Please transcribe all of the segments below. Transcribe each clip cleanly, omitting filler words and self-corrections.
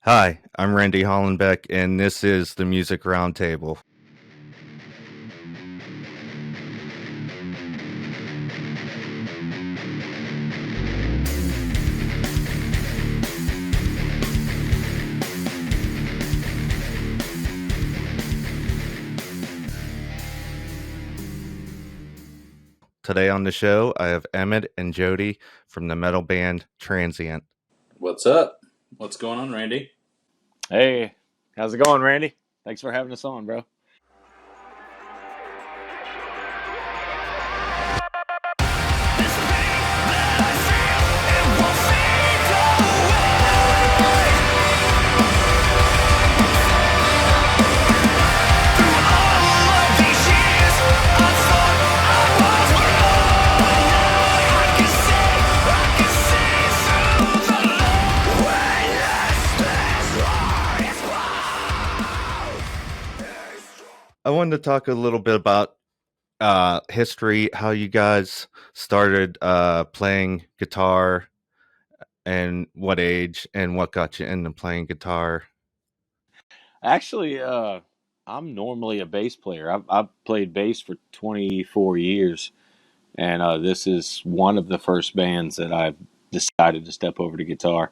Hi, I'm Randy Hollenbeck, and this is the Music Roundtable. Today on the show, I have Emmett and Jody from the metal band Transient. What's up? What's going on, Randy? Hey, how's it going, Randy? Thanks for having us on, bro. I wanted to talk a little bit about history, how you guys started playing guitar, and what age, and what got you into playing guitar. Actually, I'm normally a bass player. I've played bass for 24 years, and this is one of the first bands that I've decided to step over to guitar.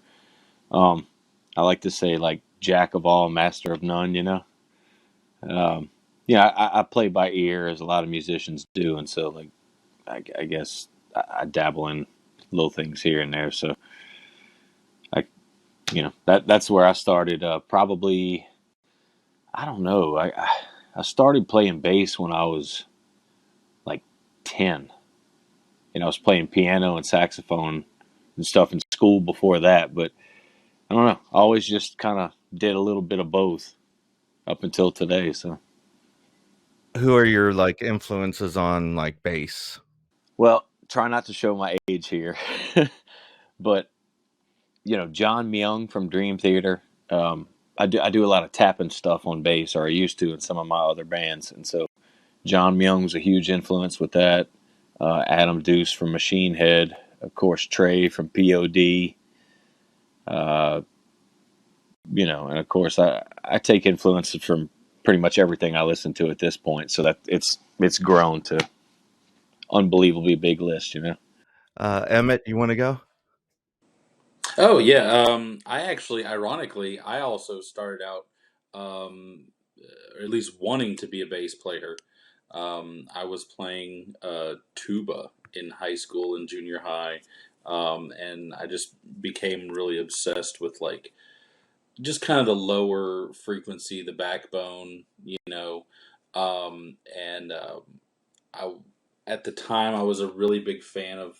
Um, I like to say, like, jack of all, master of none, you know? Um, I play by ear, as a lot of musicians do, and so, like, I guess I dabble in little things here and there, so I, that's where I started. Probably, I don't know. I started playing bass when I was like 10. I was playing piano and saxophone and stuff in school before that, but I don't know. I always just kind of did a little bit of both up until today. So, Who are your influences on bass? well, try not to show my age here, but John Myung from Dream Theater. I do a lot of tapping stuff on bass, or I used to in some of my other bands, and so John Myung's a huge influence with that. Adam Deuce from Machine Head, of course, Trey from POD. Uh, and of course, I take influences from pretty much everything I listen to at this point. So that it's grown to unbelievably big list. Emmett, you want to go? Oh yeah, I actually, ironically, I also started out, or at least wanting to be a bass player. I was playing tuba in high school and junior high, and I just became really obsessed with just kind of the lower frequency, the backbone, and I at the time I was a really big fan of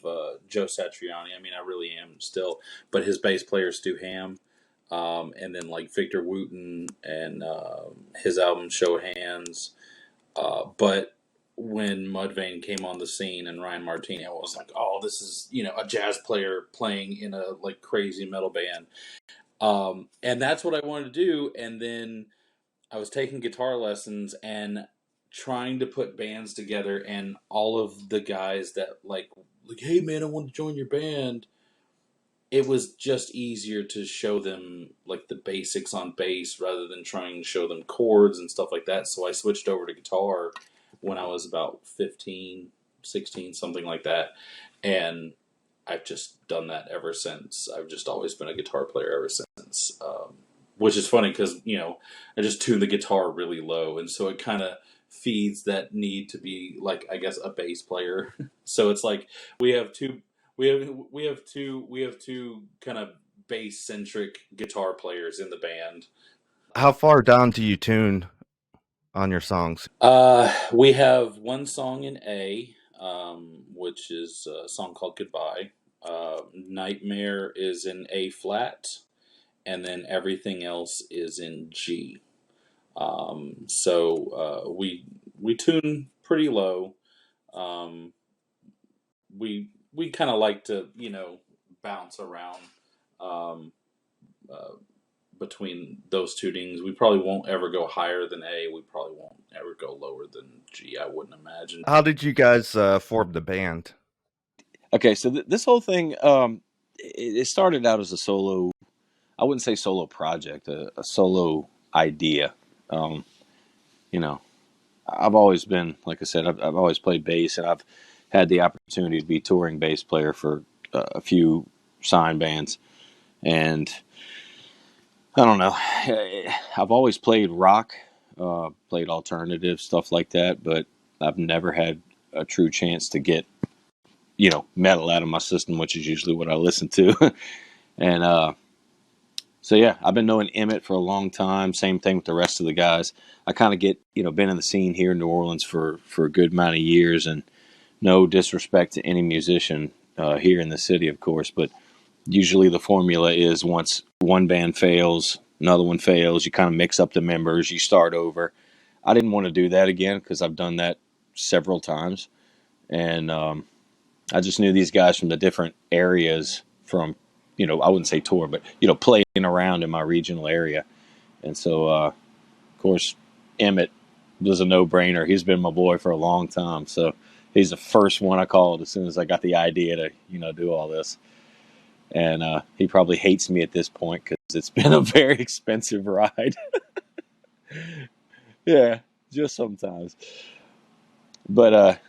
Joe Satriani. I mean, I really am still, but his bass player Stu Ham, and then like Victor Wooten and his album Show Hands. But when Mudvayne came on the scene and Ryan Martini, I was like, oh, this is a jazz player playing in a like crazy metal band, and that's what I wanted to do. And then I was taking guitar lessons and trying to put bands together, and all of the guys that like, hey man, I want to join your band. It was just easier to show them like the basics on bass rather than trying to show them chords and stuff like that. So I switched over to guitar when I was about 15, 16, something like that. And I've just done that ever since. I've just always been a guitar player ever since. Which is funny because I just tune the guitar really low, and so it kind of feeds that need to be like, I guess, a bass player. So it's like we have two, we have two kind of bass centric guitar players in the band. How far down do you tune on your songs? We have one song in A, which is a song called Goodbye. Nightmare is in A flat, and then everything else is in G. So we tune pretty low. Um, we kind of like to bounce around um, uh, between those tunings. We probably won't ever go higher than A. We probably won't ever go lower than G. I wouldn't imagine. How did you guys form the band? Okay, so this whole thing, it started out as a solo. I wouldn't say solo project, a solo idea. Um, you know, I've always been, like I said, I've always played bass, and I've had the opportunity to be touring bass player for a few signed bands. And I don't know, I've always played rock, played alternative stuff like that, but I've never had a true chance to get, metal out of my system, which is usually what I listen to. And so yeah, I've been knowing Emmett for a long time. Same thing with the rest of the guys. I kind of get, been in the scene here in New Orleans for a good amount of years, and no disrespect to any musician here in the city, of course, but usually the formula is once one band fails, another one fails, you kind of mix up the members, you start over. I didn't want to do that again because I've done that several times, and I just knew these guys from the different areas from, I wouldn't say tour, but, playing around in my regional area. And so, of course, Emmett was a no-brainer. He's been my boy for a long time. So he's the first one I called as soon as I got the idea to, do all this. And he probably hates me at this point because it's been a very expensive ride. Yeah, just sometimes. But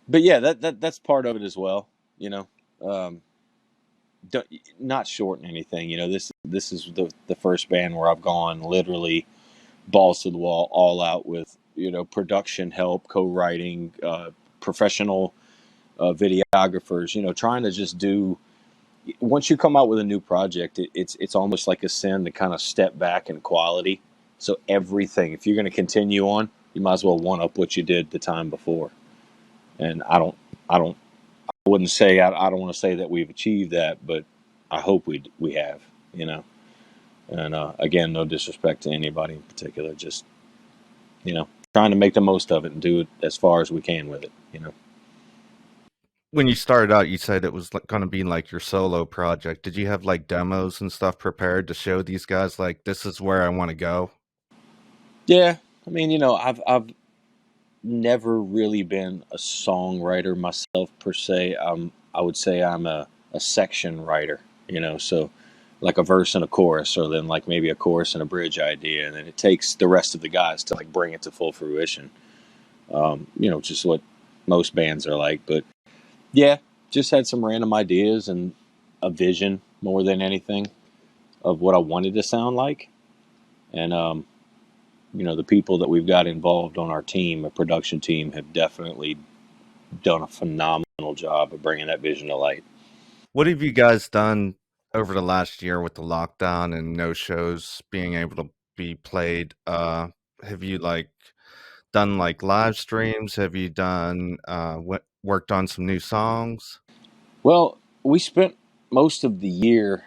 yeah, that's part of it as well. Um, not shorten anything. This is the first band where I've gone literally balls to the wall, all out with production help, co-writing, professional videographers. Trying to just do. Once you come out with a new project, it's almost like a sin to kind of step back in quality. So everything, if you're going to continue on, you might as well one up what you did the time before. And I wouldn't say, I don't want to say that we've achieved that, but I hope we have, And again, no disrespect to anybody in particular, just trying to make the most of it and do it as far as we can with it. When you started out, you said it was going to be like your solo project. Did you have like demos and stuff prepared to show these guys like this is where I want to go? Yeah, I mean, I've never really been a songwriter myself per se. I would say I'm a section writer, so like a verse and a chorus, or then like maybe a chorus and a bridge idea, and then it takes the rest of the guys to like bring it to full fruition. Just what most bands are like. But yeah, just had some random ideas and a vision more than anything of what I wanted to sound like. And, the people that we've got involved on our team, a production team, have definitely done a phenomenal job of bringing that vision to light. What have you guys done over the last year with the lockdown and no shows being able to be played? Have you like done like live streams? Have you done worked on some new songs? Well, we spent most of the year,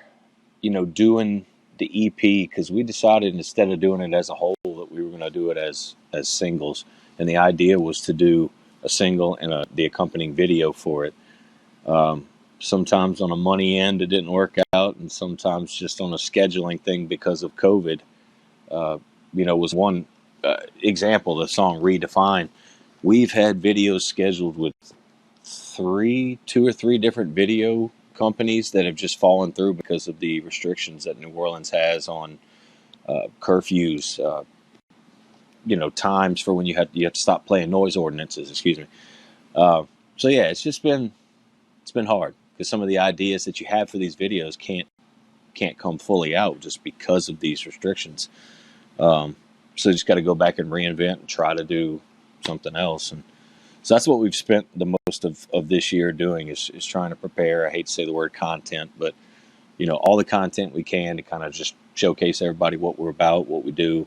doing the EP because we decided instead of doing it as a whole that we were going to do it as singles, and the idea was to do a single and the accompanying video for it. Sometimes on a money end it didn't work out, and sometimes just on a scheduling thing because of COVID. Was one example. The song "Redefine." We've had videos scheduled with two or three different video companies that have just fallen through because of the restrictions that New Orleans has on curfews, times for when you have to stop playing noise ordinances. Excuse me. So yeah, it's been hard because some of the ideas that you have for these videos can't come fully out just because of these restrictions. So you just got to go back and reinvent and try to do something else. And so that's what we've spent the most of this year doing is trying to prepare. I hate to say the word content, but all the content we can to kind of just showcase everybody what we're about, what we do,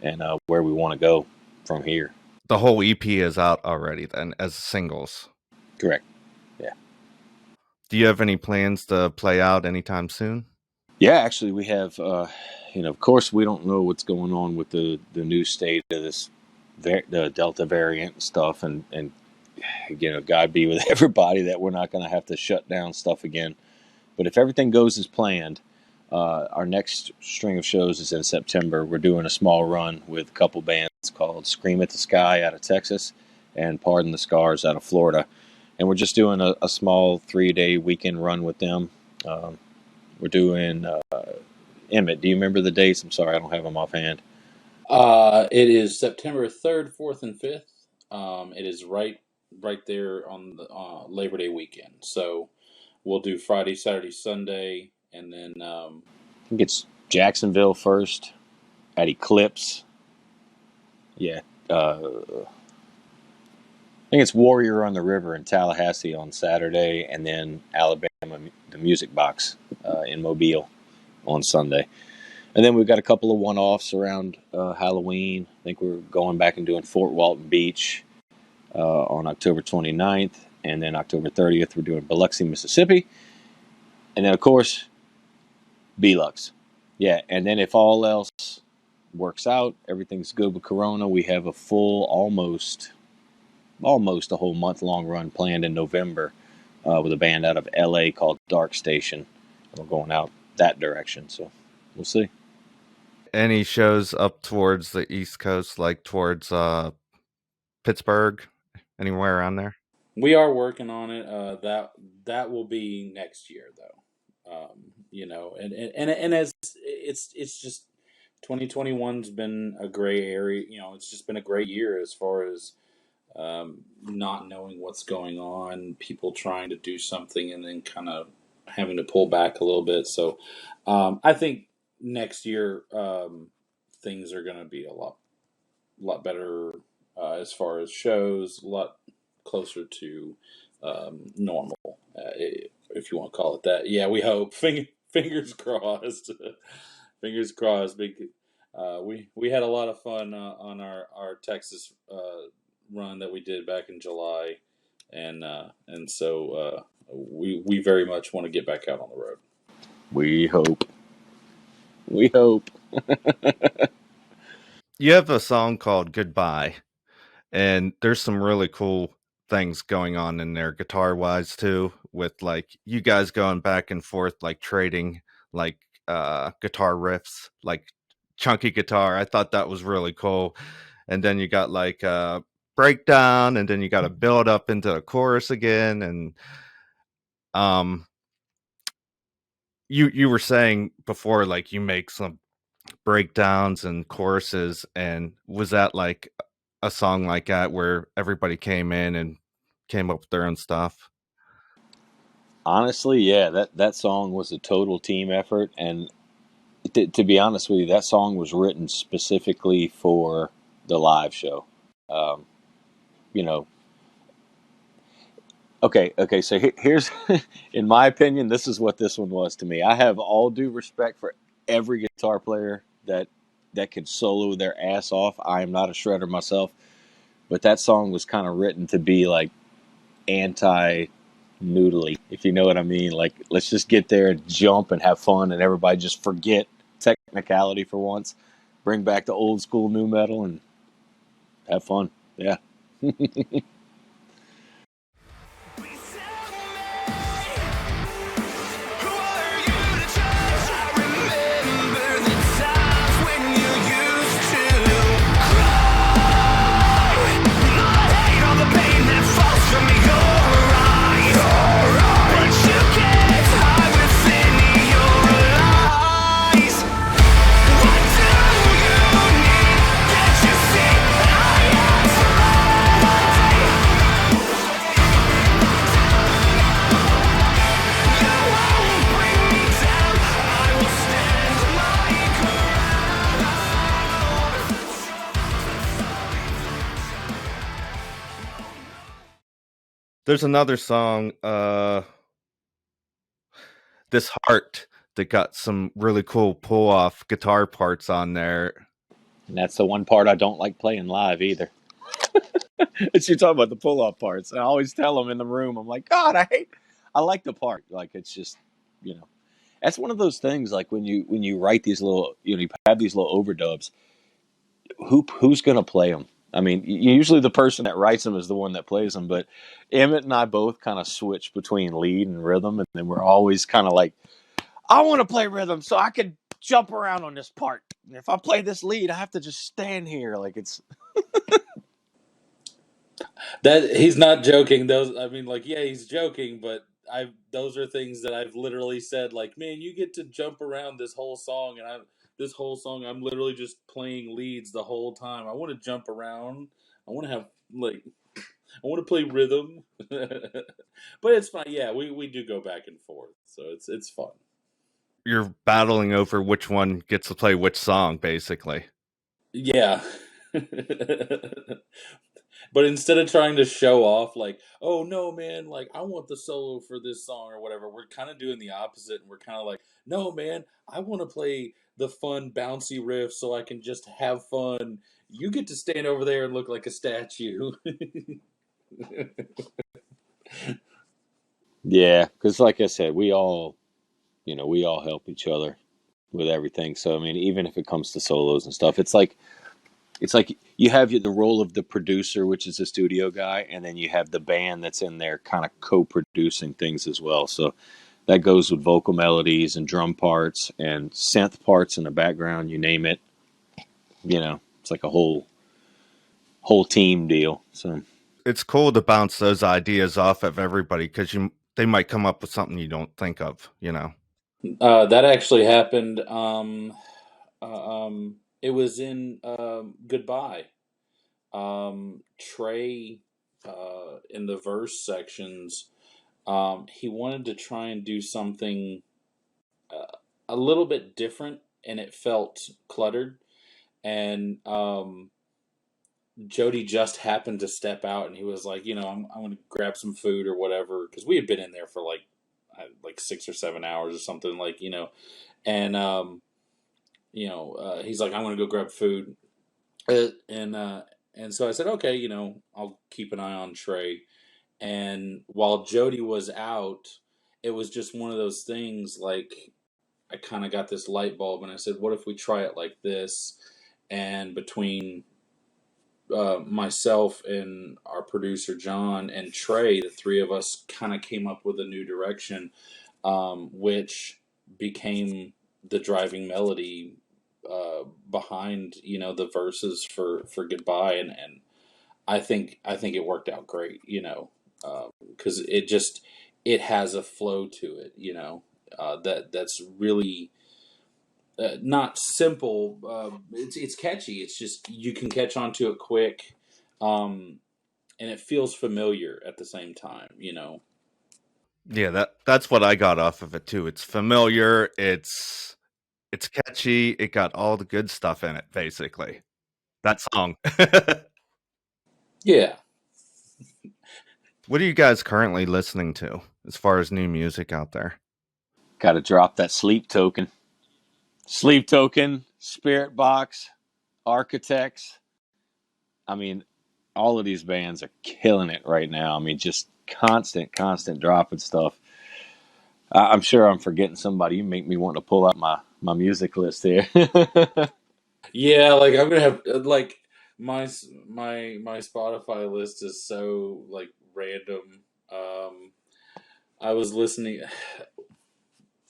and where we want to go from here. The whole EP is out already then as singles. Correct. Yeah. Do you have any plans to play out anytime soon? Yeah, actually, we have. Of course, we don't know what's going on with the new state of this, the Delta variant and stuff, and God be with everybody that we're not going to have to shut down stuff again. But if everything goes as planned, our next string of shows is in September. We're doing a small run with a couple bands called Scream at the Sky out of Texas and Pardon the Scars out of Florida. And we're just doing a small 3-day weekend run with them. We're doing Emmett, do you remember the dates? I'm sorry, I don't have them offhand. It is September 3rd, 4th, and 5th. It is right there on the Labor Day weekend. So we'll do Friday, Saturday, Sunday, and then I think it's Jacksonville first at Eclipse. Yeah. I think it's Warrior on the River in Tallahassee on Saturday, and then Alabama, the Music Box in Mobile on Sunday. And then we've got a couple of one-offs around Halloween. I think we're going back and doing Fort Walton Beach on October 29th. And then October 30th, we're doing Biloxi, Mississippi. And then, of course, Belux. Yeah, and then if all else works out, everything's good with Corona, we have a full, almost a whole month-long run planned in November with a band out of L.A. called Dark Station. We're going out that direction, so we'll see. Any shows up towards the East Coast, like towards Pittsburgh, anywhere around there? we are working on it. That will be next year, though. And as it's just 2021's been a gray area. It's just been a great year as far as not knowing what's going on, people trying to do something and then kind of having to pull back a little bit. So I think next year things are going to be a lot better as far as shows, a lot closer to normal, if you want to call it that. Yeah, we hope. Fingers crossed. Fingers crossed. We had a lot of fun on our Texas run that we did back in July, and so we very much want to get back out on the road. We hope. We hope. You have a song called Goodbye, and there's some really cool things going on in there guitar wise too, with like you guys going back and forth, like trading like guitar riffs, like chunky guitar. I thought that was really cool. And then you got like breakdown, and then you got to build up into the chorus again. And you were saying before, like you make some breakdowns and choruses, and was that like a song like that where everybody came in and came up with their own stuff? Honestly, yeah, that song was a total team effort, and to be honest with you, that song was written specifically for the live show. Um, you know, okay. So here's, in my opinion, this is what this one was to me. I have all due respect for every guitar player that can solo their ass off. I am not a shredder myself, but that song was kind of written to be like anti-noodly, if you know what I mean. Like, let's just get there and jump and have fun, and everybody just forget technicality for once. Bring back the old school new metal and have fun. Yeah. There's another song, This Heart, that got some really cool pull off guitar parts on there. And that's the one part I don't like playing live either. It's you talking about the pull off parts. I always tell them in the room, I'm like, God, I like the part. Like, it's just, that's one of those things. Like when you write these little, you have these little overdubs. Who's gonna play them? I mean, usually the person that writes them is the one that plays them. But Emmett and I both kind of switch between lead and rhythm, and then we're always kind of like, I want to play rhythm so I can jump around on this part. If I play this lead, I have to just stand here. Like, it's That he's not joking. Yeah, he's joking, but those are things that I've literally said, like, man, you get to jump around this whole song, and I'm literally just playing leads the whole time. I want to jump around. I want to have like I want to play rhythm. But it's fine. Yeah, we do go back and forth, so it's fun. You're battling over which one gets to play which song, basically. Yeah. But instead of trying to show off, like, oh no, man, like I want the solo for this song or whatever, we're kind of doing the opposite, and we're kind of like, no, man, I want to play the fun, bouncy riff so I can just have fun. You get to stand over there and look like a statue. Yeah, because like I said, we all help each other with everything. So I mean, even if it comes to solos and stuff, it's like you have the role of the producer, which is the studio guy, and then you have the band that's in there kind of co-producing things as well. So that goes with vocal melodies and drum parts and synth parts in the background, you name it. It's like a whole team deal. So It's cool to bounce those ideas off of everybody because they might come up with something you don't think of. That actually happened. It was in Goodbye. Trey, in the verse sections, he wanted to try and do something a little bit different, and it felt cluttered. And Jody just happened to step out, and he was like, I'm going to grab some food or whatever, because we had been in there for like 6 or 7 hours or something, and he's like, I'm going to go grab food, and so I said, okay, I'll keep an eye on Trey. And while Jody was out, it was just one of those things, like, I kind of got this light bulb, and I said, what if we try it like this? And between myself and our producer John and Trey, the three of us kind of came up with a new direction, which became the driving melody behind the verses for Goodbye, and I think it worked out great, because it has a flow to it, that's really not simple. It's catchy. It's just you can catch on to it quick, and it feels familiar at the same time. Yeah, that's what I got off of it too. It's familiar. It's catchy. It got all the good stuff in it, basically. That song. Yeah. What are you guys currently listening to as far as new music out there? got to drop that sleep token, Spirit Box, Architects. I mean, all of these bands are killing it right now. I mean, just constant dropping stuff. I'm sure I'm forgetting somebody. You make me want to pull out my music list here. Yeah, like I'm gonna have like my Spotify list is so like random. Um, I was listening.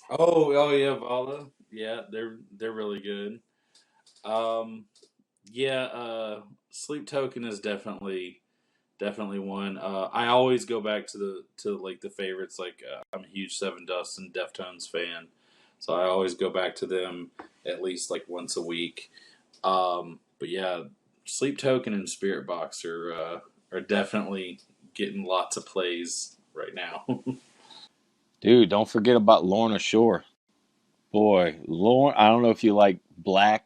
Oh yeah, Vala. Yeah, they're really good. Um, yeah, Sleep Token is definitely one. I always go back to like the favorites. Like I'm a huge Seven Dust and Deftones fan, so I always go back to them at least like once a week. But yeah, Sleep Token and Spirit Box are definitely getting lots of plays right now. Dude, don't forget about Lorna Shore. Boy, Lorna, I don't know if you like black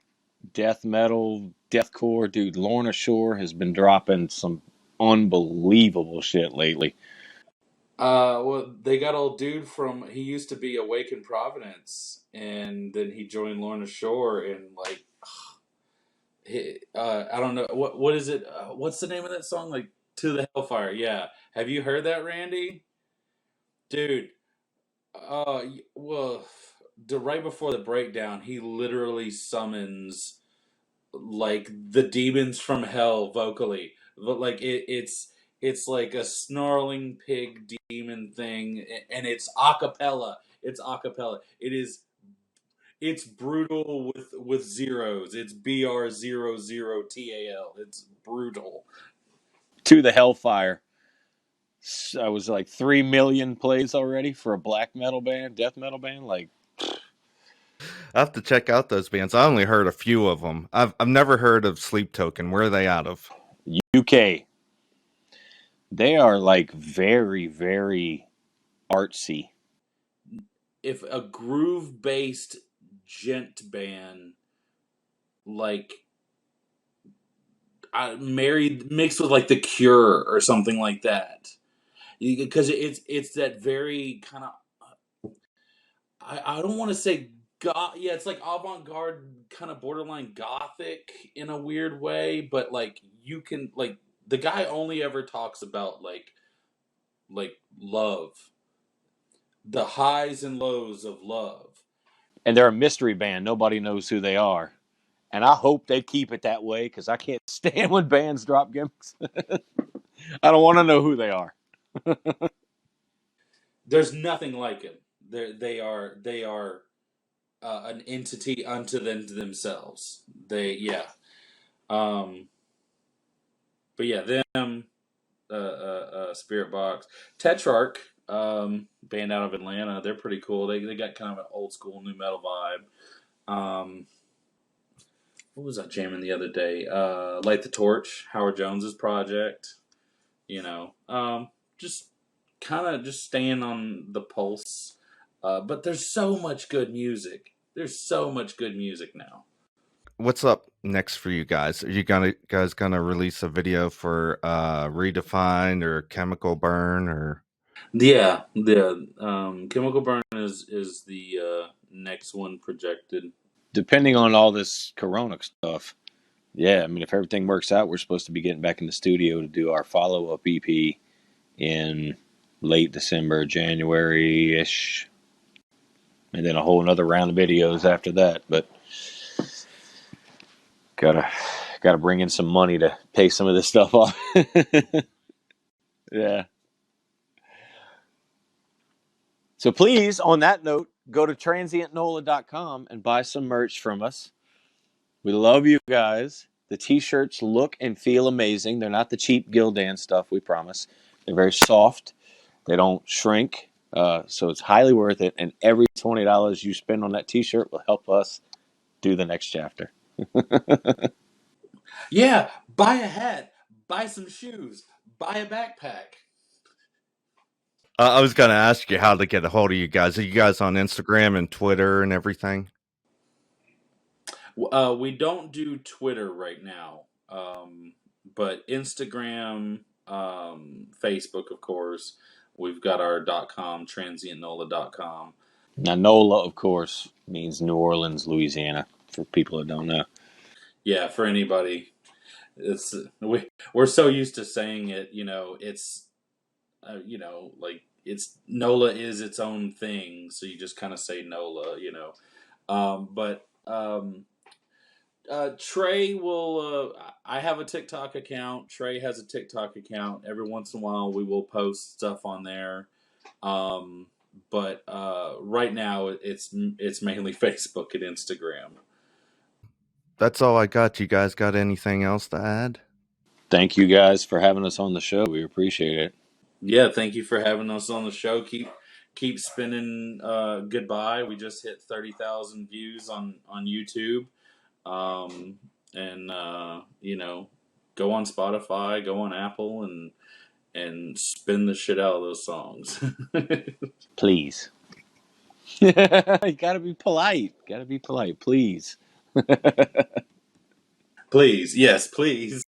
death metal, deathcore. Dude, Lorna Shore has been dropping some unbelievable shit lately. Well, they got old dude from he used to be Awakened Providence, and then he joined Lorna Shore, and like I don't know what is it? What's the name of that song? Like To the Hellfire. Yeah, have you heard that, Randy? Dude, well, right before the breakdown, he literally summons like the demons from hell vocally, but like it's like a snarling pig demon thing, and it's acapella. It's acapella. It's brutal with zeros. It's BR00TAL. It's brutal. To the Hellfire. I was like 3 million plays already for a black metal band, death metal band. Like, I have to check out those bands. I only heard a few of them. I've never heard of Sleep Token. Where are they out of? UK, they are like very, very artsy. If a groove based gent band like married mixed with like The Cure or something like that, because it's that very kind of I don't want to say goth. Yeah, it's like avant garde, kind of borderline gothic in a weird way. But like you can like the guy only ever talks about like love, the highs and lows of love. And they're a mystery band. Nobody knows who they are. And I hope they keep it that way because I can't stand when bands drop gimmicks. I don't want to know who they are. There's nothing like him. They are an entity unto themselves. Um, but yeah, them, Spirit Box, Tetrarch, band out of Atlanta. They're pretty cool. They got kind of an old school new metal vibe. What was I jamming the other day? Light the Torch, Howard Jones's project. Just kind of just staying on the pulse. But there's so much good music. There's so much good music now. What's up next for you guys? Are you guys gonna release a video for Redefine or Chemical Burn or? Yeah, the Chemical Burn is the next one projected. Depending on all this Corona stuff, yeah, I mean, if everything works out, we're supposed to be getting back in the studio to do our follow-up EP in late December, January-ish. And then a whole another round of videos after that. But gotta bring in some money to pay some of this stuff off. Yeah. So please, on that note, go to transientnola.com and buy some merch from us. We love you guys. The t-shirts look and feel amazing. They're not the cheap Gildan stuff, we promise. They're very soft. They don't shrink. So it's highly worth it. And every $20 you spend on that t-shirt will help us do the next chapter. Yeah, buy a hat, buy some shoes, buy a backpack. I was gonna ask you how to get a hold of you guys. Are you guys on Instagram and Twitter and everything? We don't do Twitter right now, but Instagram, Facebook, of course. We've got our .com, transientnola.com. Now, NOLA, of course, means New Orleans, Louisiana, for people that don't know. Yeah, for anybody, we're so used to saying it. It's like it's NOLA is its own thing, so you just kind of say NOLA. But Trey will. I have a TikTok account. Trey has a TikTok account. Every once in a while, we will post stuff on there. But right now, it's mainly Facebook and Instagram. That's all I got. You guys got anything else to add? Thank you guys for having us on the show. We appreciate it. Yeah, thank you for having us on the show. Keep spinning. Goodbye. We just hit 30,000 views on YouTube. And go on Spotify, go on Apple, and spin the shit out of those songs. Please. You gotta be polite. Gotta be polite, please. Please, yes, please.